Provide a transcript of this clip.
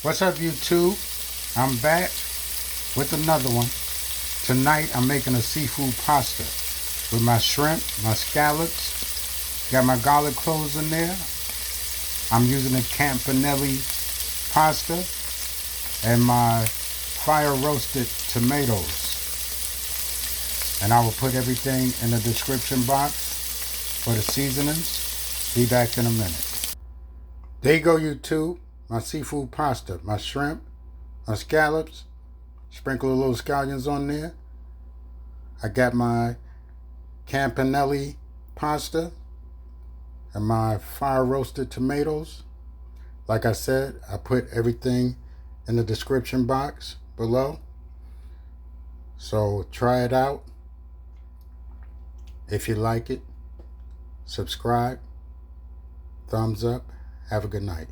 What's up, YouTube? I'm back with another one. Tonight I'm making a seafood pasta with my shrimp, my scallops. Got my garlic cloves in there. I'm using a campanelli pasta and my fire roasted tomatoes. And I will put everything in the description box for the seasonings. Be back in a minute. There you go, YouTube. My seafood pasta, my shrimp, my scallops. Sprinkle a little scallions on there. I got my campanelli pasta and my fire roasted tomatoes. Like I said, I put everything in the description box below. So try it out. If you like it, subscribe, thumbs up. Have a good night.